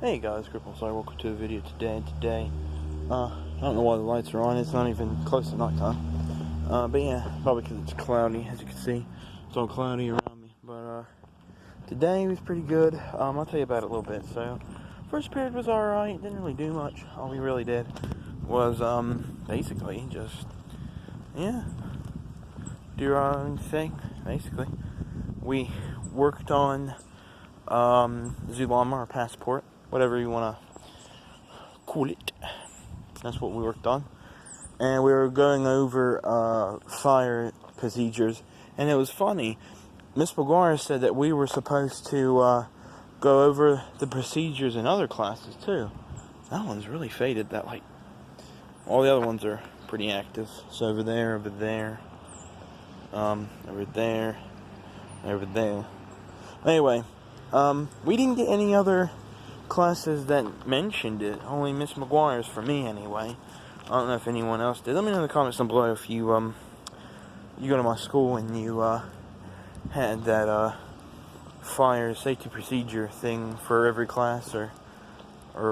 Hey guys, Cripple Sorry, welcome to a video today. I don't know why the lights are on, it's not even close to nighttime. But yeah, probably because it's cloudy, as you can see. It's all cloudy around me. But today was pretty good. I'll tell you about it a little bit. So, first period was alright, didn't really do much. All we really did was, basically just, do our own thing, basically. We worked on, Zulama, or passport, whatever you want to call it. That's what we worked on. And we were going over fire procedures. And it was funny. Miss McGuire said that we were supposed to go over the procedures in other classes too. That one's really faded. That like all the other ones are pretty active. So over there, over there, over there, over there. Anyway, we didn't get any other classes that mentioned it. Only Miss McGuire's for me anyway. I don't know if anyone else did. Let me know in the comments down below if you you go to my school and you had that fire safety procedure thing for every class or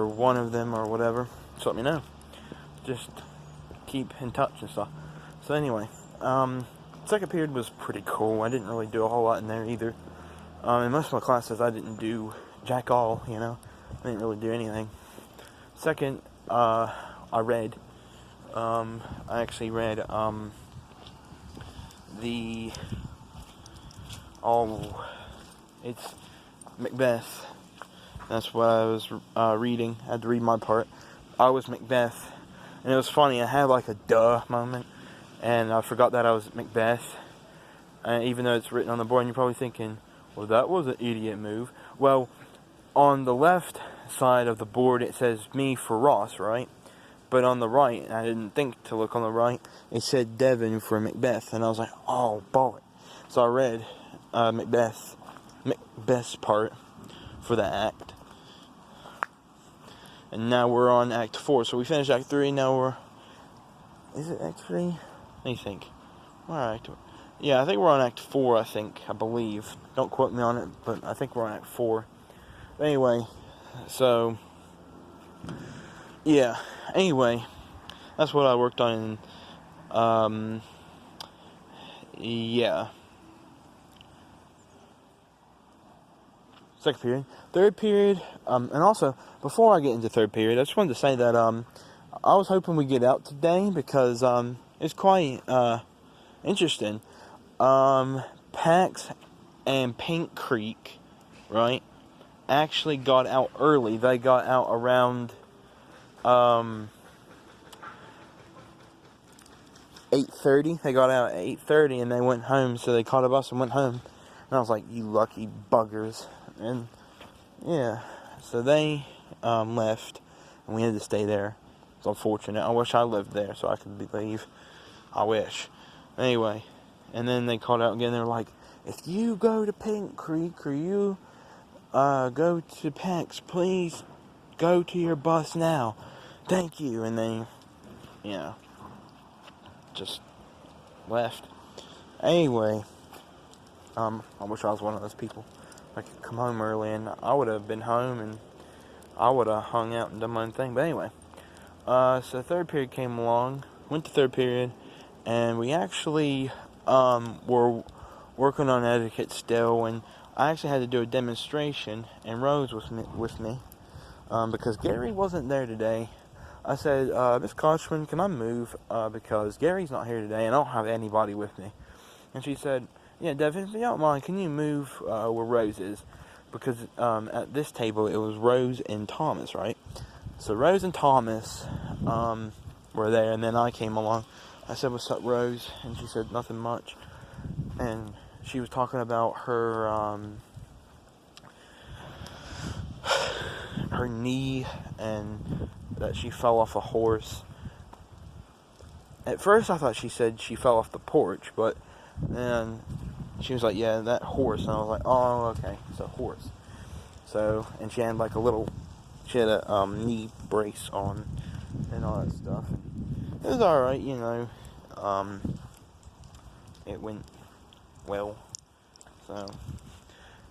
one of them or whatever. Just let me know. Just keep in touch and stuff. So anyway, second period was pretty cool. I didn't really do a whole lot in there either. In most of my classes I didn't do jack all, you know. I didn't really do anything. Second, I read. I actually read it's Macbeth. That's what I was reading. I had to read my part. I was Macbeth, and it was funny. I had like a duh moment, and I forgot that I was Macbeth. Even though it's written on the board, and you're probably thinking, well, that was an idiot move. Well, on the left side of the board, it says me for Ross, right? But on the right, I didn't think to look on the right, it said Devin for Macbeth. And I was like, oh, bullet. So I read Macbeth's part for the act. And now we're on Act 4. So we finished Act 3, now we're... Is it Act 3? Let me think. Yeah, I think we're on Act 4, I believe. Don't quote me on it, but I think we're on Act 4. Anyway, so, yeah, anyway, that's what I worked on, yeah. Second period. Third period, and also, before I get into third period, I just wanted to say that, I was hoping we'd get out today, because, it's quite, interesting. Pax and Pink Creek, right, actually got out early. They got out around 8:30. They got out at 8:30 and they went home, so they caught a bus and went home. And I was like, you lucky buggers. And yeah, so they left and we had to stay there. It's unfortunate. I wish I lived there so I could leave. I wish. Anyway, and then they called out again. They were like, if you go to Pink Creek or you go to Pax, please go to your bus now. Thank you. And they, just left. Anyway, I wish I was one of those people. I could come home early and I would have been home and I would have hung out and done my own thing. But anyway, so third period came along, went to third period, and we actually were working on etiquette still, and I actually had to do a demonstration, and Rose was with me, because Gary wasn't there today. I said, Miss Kochman, can I move, because Gary's not here today, and I don't have anybody with me. And she said, yeah, Devin, if you don't mind, can you move where Rose is? Because at this table, it was Rose and Thomas, right? So Rose and Thomas were there, and then I came along. I said, what's up, Rose? And she said, nothing much. And she was talking about her her knee and that she fell off a horse. At first I thought she said she fell off the porch, but then she was like, yeah, that horse. And I was like, oh, okay, it's a horse. So, and she had like she had a knee brace on and all that stuff. It was alright, you know. It went well. So,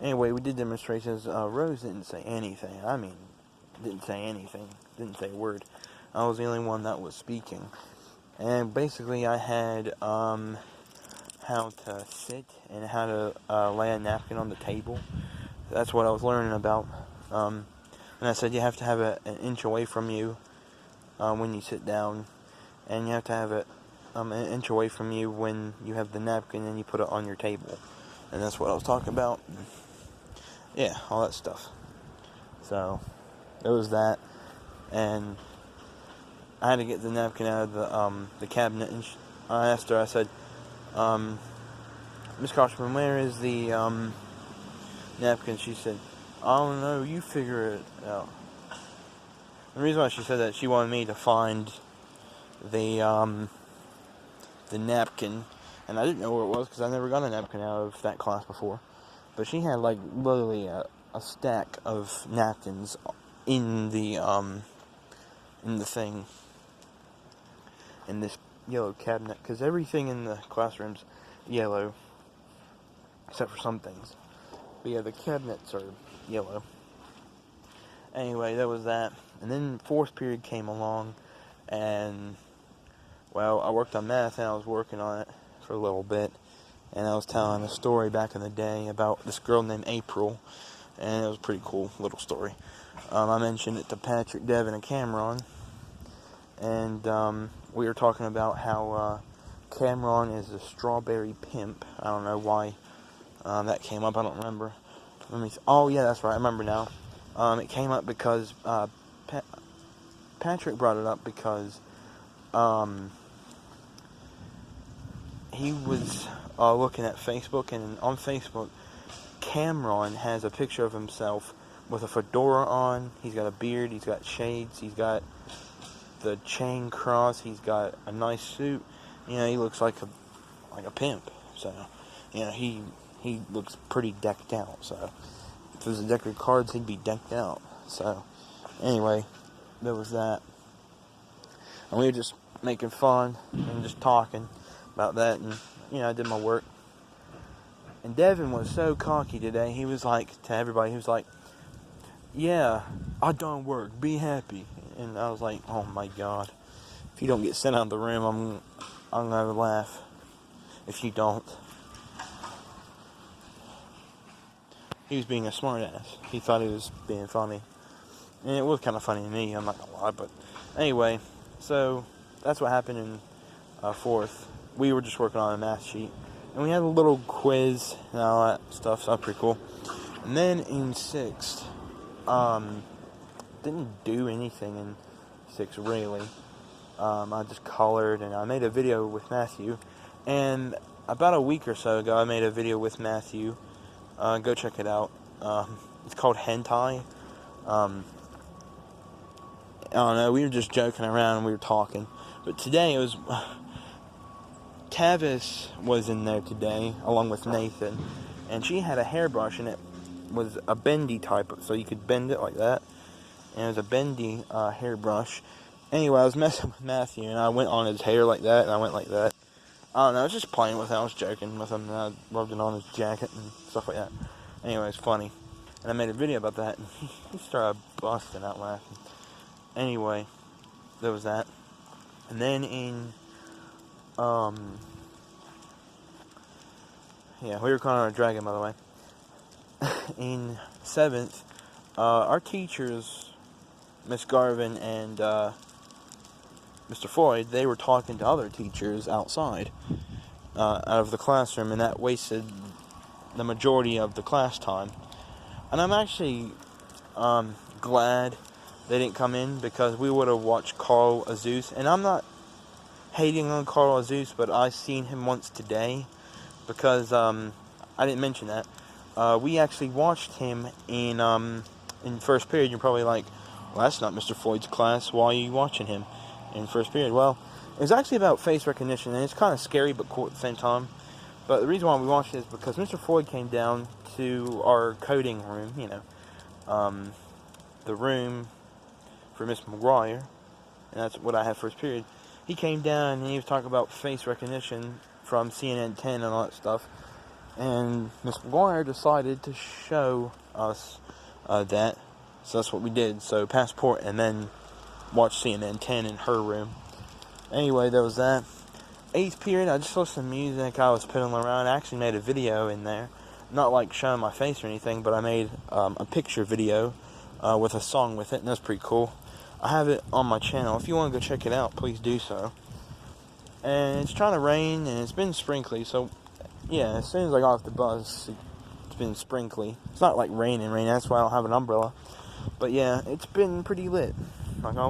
anyway, we did demonstrations. Rose didn't say anything. I mean, didn't say anything, didn't say a word. I was the only one that was speaking. And basically I had how to sit and how to lay a napkin on the table. That's what I was learning about. And I said you have to have it an inch away from you when you sit down, and you have to have it an inch away from you when you have the napkin and you put it on your table. And that's what I was talking about. Yeah, all that stuff. So, there was that. And I had to get the napkin out of the cabinet, and I asked her, I said, Miss Koshman, where is the napkin? She said, I don't know, you figure it out. The reason why she said that, she wanted me to find the napkin, and I didn't know where it was because I never got a napkin out of that class before. But she had like literally a stack of napkins in the thing, in this yellow cabinet, because everything in the classroom's yellow except for some things. But yeah, the cabinets are yellow. Anyway, that was that. And then fourth period came along, and well, I worked on math, and I was working on it for a little bit, and I was telling a story back in the day about this girl named April, and it was a pretty cool little story. I mentioned it to Patrick, Devin, and Cameron, and we were talking about how Cameron is a strawberry pimp. I don't know why that came up. I don't remember. Oh yeah, that's right. I remember now. It came up because Patrick brought it up because he was looking at Facebook, and on Facebook, Cameron has a picture of himself with a fedora on. He's got a beard. He's got shades. He's got the chain cross. He's got a nice suit. You know, he looks like a pimp. So, you know, he looks pretty decked out. So, if it was a deck of cards, he'd be decked out. So, anyway, there was that. And we were just making fun and just talking about that. And, you know, I did my work. And Devin was so cocky today. He was like, to everybody, he was like, yeah, I done work. Be happy. And I was like, oh my God. If you don't get sent out of the room, I'm going to laugh. If you don't. He was being a smartass. He thought he was being funny. And it was kind of funny to me, I'm not going to lie. But anyway, so that's what happened in fourth. We were just working on a math sheet. And we had a little quiz and all that stuff, so that was pretty cool. And then in sixth, didn't do anything in sixth, really. I just colored, and I made a video with Matthew. And about a week or so ago, I made a video with Matthew. Go check it out. It's called Hentai. I don't know, we were just joking around and we were talking. But today it was... Tavis was in there today, along with Nathan. And she had a hairbrush, and it was a bendy type, so you could bend it like that. And it was a bendy hairbrush. Anyway, I was messing with Matthew, and I went on his hair like that, and I went like that. I don't know, I was just playing with it. I was joking with him, and I rubbed it on his jacket and stuff like that. Anyway, it's funny. And I made a video about that, and he started busting out laughing. Anyway, there was that. And then in, yeah, we were calling her a dragon, by the way. In seventh, our teachers, Miss Garvin and Mr. Floyd, they were talking to other teachers outside out of the classroom, and that wasted the majority of the class time. And I'm actually glad they didn't come in, because we would have watched Carl Azuz. And I'm not hating on Carl Azuz, but I seen him once today, because I didn't mention that. We actually watched him in first period. You're probably like, well, that's not Mr. Floyd's class. Why are you watching him in first period? Well, it was actually about face recognition, and it's kind of scary but cool at the same time. But the reason why we watched it is because Mr. Floyd came down to our coding room, you know, the room for Miss McGuire, and that's what I had first period. He came down and he was talking about face recognition from CNN 10 and all that stuff. And Miss McGuire decided to show us that. So that's what we did. So Passport, and then watched CNN 10 in her room. Anyway, there was that. 8th period, I just listened to music. I was piddling around. I actually made a video in there. Not like showing my face or anything, but I made a picture video with a song with it, and that's pretty cool. I have it on my channel. If you want to go check it out, please do so. And it's trying to rain, and it's been sprinkly, so yeah, as soon as I got off the bus, it's been sprinkly. It's not like raining, that's why I don't have an umbrella. But yeah, it's been pretty lit. Like,